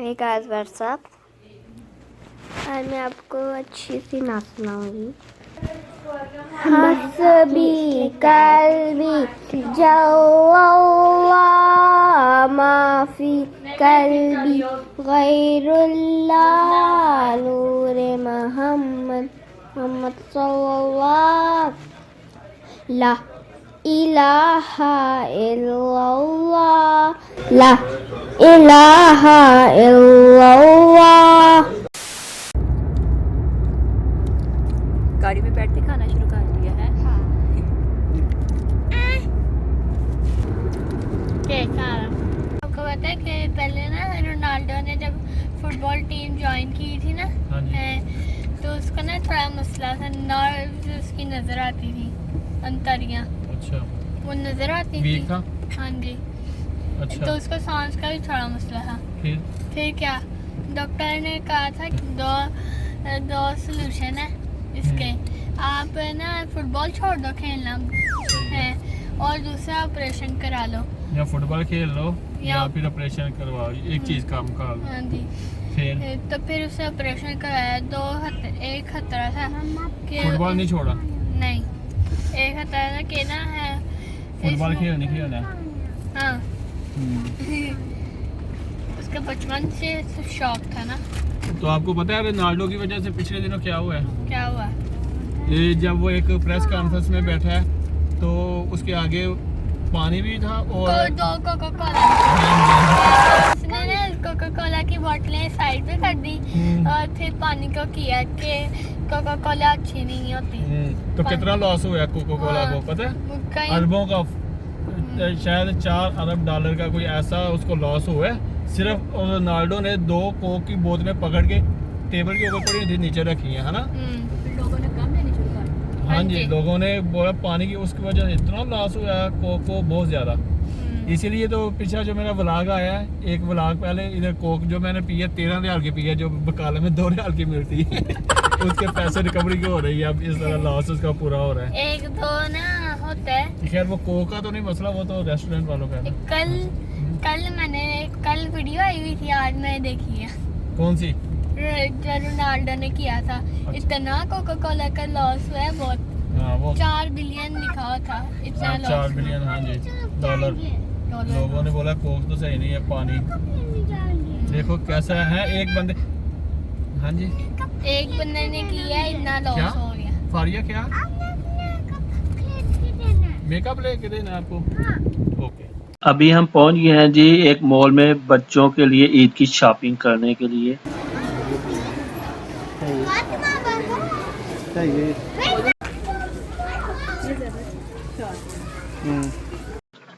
Hey guys what's up. आज मैं आपको अच्छी सी नाच सुनाऊंगी। हस्बी कल्बी जल्लल्लाह माफी कल्बी गैरुल्लाह नूरे मोहम्मद मोहम्मद सल्लल्लाह ला इलाहा इल्लल्लाह ला इलाहा इल्लल्लाह। गाड़ी में बैठ के खाना शुरू कर दिया है। आपको पता है कि पहले ना रोनाल्डो ने जब फुटबॉल टीम ज्वाइन की थी ना, तो उसका ना थोड़ा मसला था, नर्व्स उसकी नजर आती थी, अंतरियां। अच्छा। वो नजर आती थी। हाँ जी। अच्छा। तो उसको सांस का भी थोड़ा मसला था। फिर क्या डॉक्टर ने कहा था कि दो सलूशन है इसके। आप ना फुटबॉल छोड़ दो खेलना है और दूसरा ऑपरेशन करा लो, या फुटबॉल खेल लो या फिर ऑपरेशन करवाओ, एक चीज काम का। हाँ जी। तो फिर उसे ऑपरेशन कराया। एक खतरा था कि फुटबॉल नहीं छोड़ा। नहीं, एक खतरा था कि ना है फुटबॉल खेलना। हाँ। उसका बचपन से शौक था ना। तो आपको पता है रोनाल्डो की वजह से पिछले दिनों क्या हुआ है? क्या हुआ? ये जब वो एक प्रेस कॉन्फ्रेंस में बैठा है तो उसके आगे पानी भी था और दो कोका कोला। उसने ना कोका कोला की बोतलें साइड पे कर दी और फिर पानी को किया कि कोका कोला अच्छी नहीं होती। तो कितना लॉस हुआ कोका कोला को पता है? अरबों का, शायद $4 अरब का कोई ऐसा उसको लॉस हुआ है। सिर्फ रोनाल्डो ने 2 कोक की बोतलें पकड़ के टेबल के ऊपर पड़ी थी, नीचे रखी है ना। लोगों ने कम लेनी शुरू कर दी। हाँ जी, लोगों ने बोला पानी की उसकी वजह से इतना लॉस हुआ है कोक को, बहुत ज्यादा। इसीलिए तो पिछला जो मेरा व्लॉग आया है, एक व्लॉग पहले इधर कोक जो मैंने पी है 13 रियाल की पी है, जो बकाले में 2 रियाल की मिलती है। उसके पैसे रिकवरी की हो रही है। अब इस तरह लॉस उसका पूरा हो रहा है। एक दो ना होता है। खैर वो कोक का तो नहीं मसला, वो तो रेस्टोरेंट वालों का है। कल वीडियो आई हुई थी, आज मैंने देखी है। कौन सी? जो रोनाल्डो ने किया था। इतना कोका कोला का लॉस हुआ है बहुत। हाँ, वो 4 बिलियन लिखा हुआ था, इतना लॉस। 4 बिलियन, हाँ जी, डॉलर। लोगों ने बोला कोक तो सही नहीं है, पानी देखो कैसा है। एक बंदे, हाँ जी, एक बंदे ने किया, इतना लॉस हो गया। फारिया क्या मेकअप लेके देना आपको? ओके। अभी हम पहुंच गए हैं जी एक मॉल में बच्चों के लिए ईद की शॉपिंग करने के लिए।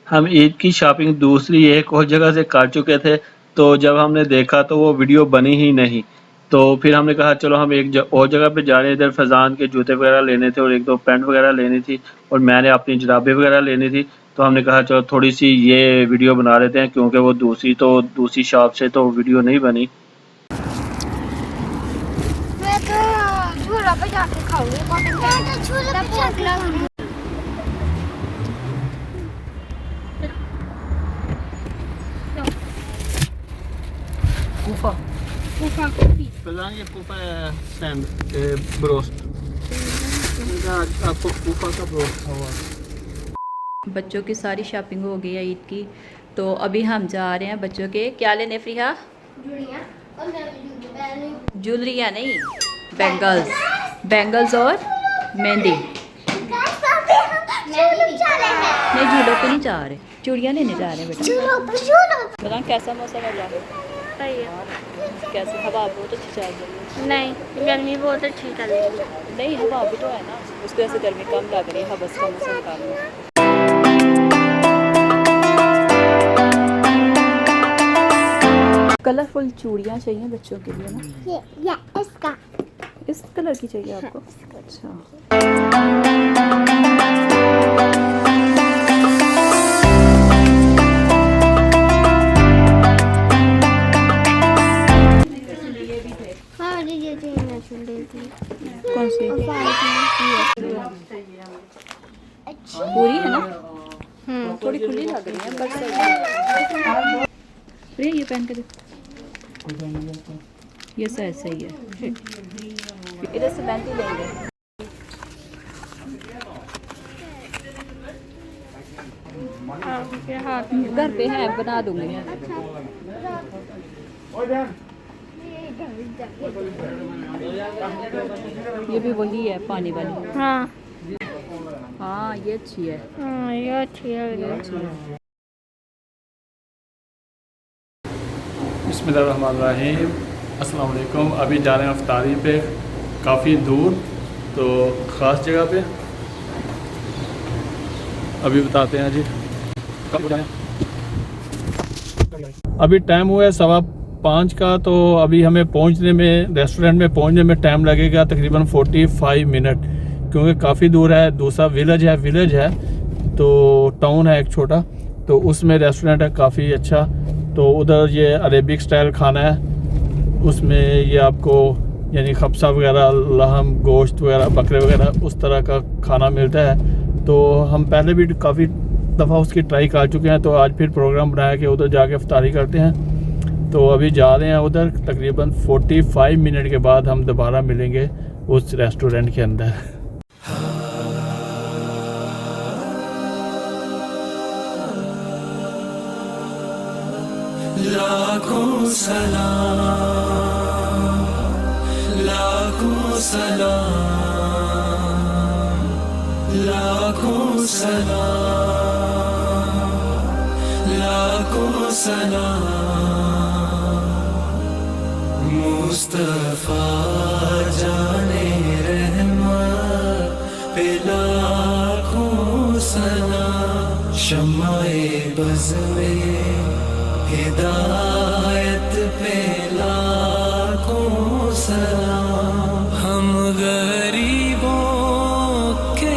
हम ईद की शॉपिंग दूसरी एक और जगह से कर चुके थे, तो जब हमने देखा तो वो वीडियो बनी ही नहीं। तो फिर हमने कहा चलो हम एक और जगह पे जा रहे हैं। इधर फैज़ान के जूते वगैरह लेने थे और 1-2 पैंट वगैरह लेनी थी और मैंने अपनी जुराबें वगैरह लेनी थी। तो हमने कहा चलो थोड़ी सी ये वीडियो बना लेते हैं, क्योंकि वो दूसरी शॉप से तो वीडियो नहीं बनी। मैं तो झूला पे जाके खाऊंगी। फैज़ान ये कूफा सैंड ब्रोस्ट, आपको कूफा का ब्रोस्ट हुआ। बच्चों की सारी शॉपिंग हो गई है ईद की। तो अभी हम जा रहे हैं बच्चों के क्या लेने फ्रिया? ज्वेलरिया नहीं, बैंगल्स और मेहंदी। नहीं झूलों पे नहीं जा रहे, चूड़ियाँ लेने जा रहे हैं बेटा। पता कैसा मौसम है? कैसे हवा बहुत अच्छी चल रही है। नहीं, गर्मी बहुत अच्छी चल रही है। नहीं हवा भी तो है ना, उसकी वजह से गर्मी कम लग रही है, हवस का मौसम कम है। कलरफुल चूड़ियाँ चाहिए बच्चों के लिए ना। ये इसका इस कलर की चाहिए आपको? अच्छा। कौन सी? पूरी है ना? थोड़ी खुली लग रही है पर सही है। ये पहन के देखो। ये साइज सही है, इधर से 35 लेंगे। आपके हाथ घर पे है, बना दूंगी। ये भी वही है पानी वाली। हाँ हाँ ये अच्छी है, हाँ, ये अच्छी है। ये अच्छी है। बिस्मिल्लाहिर्रहमानिर्रहीम। अस्सलाम वालेकुम। अभी जा रहे हैं अफ्तारी पे, काफ़ी दूर, तो ख़ास जगह पे। अभी बताते हैं जी कब जाएं। अभी टाइम हुआ है 5:15 का, तो अभी हमें पहुंचने में, रेस्टोरेंट में पहुंचने में टाइम लगेगा तकरीबन 45 मिनट, क्योंकि काफ़ी दूर है। दूसरा विलेज है तो टाउन है एक छोटा, तो उसमें रेस्टोरेंट है काफ़ी अच्छा। तो उधर ये अरेबिक स्टाइल खाना है, उसमें ये आपको यानी खबसा वगैरह, लहम, गोश्त वगैरह, बकरे वगैरह उस तरह का खाना मिलता है। तो हम पहले भी काफ़ी दफ़ा उसकी ट्राई कर चुके हैं, तो आज फिर प्रोग्राम बनाया कि उधर जाके इफ्तारी करते हैं। तो अभी जा रहे हैं उधर, तकरीबन 45 मिनट के बाद हम दोबारा मिलेंगे उस रेस्टोरेंट के अंदर। लाखों सलाम, लाखों सलाम, लाखों सलाम, लाखों सलाम। मुस्तफा जाने रहमत पे लाखों सलाम। शम्माए बज़ में हिदायत पे लाखों सलाम। हम गरीबों के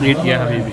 नीट किया हबीबी।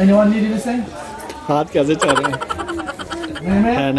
anyone need anything हाथ कैसे चल रहे हैं? हैंड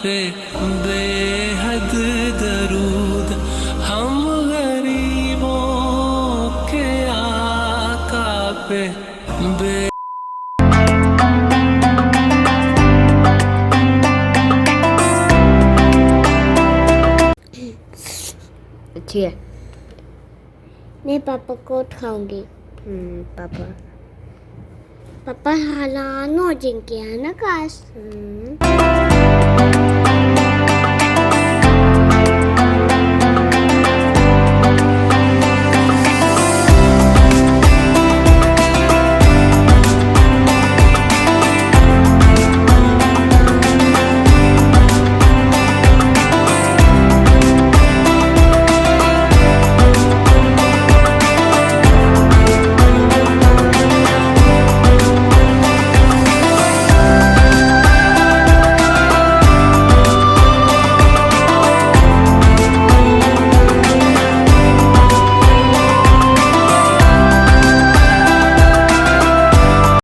पे बेहद दरूद। हम गरीबों के आका पे अच्छी है। मैं पापा को खाऊंगी। पापा पापा हालानो जिनके है ना काश।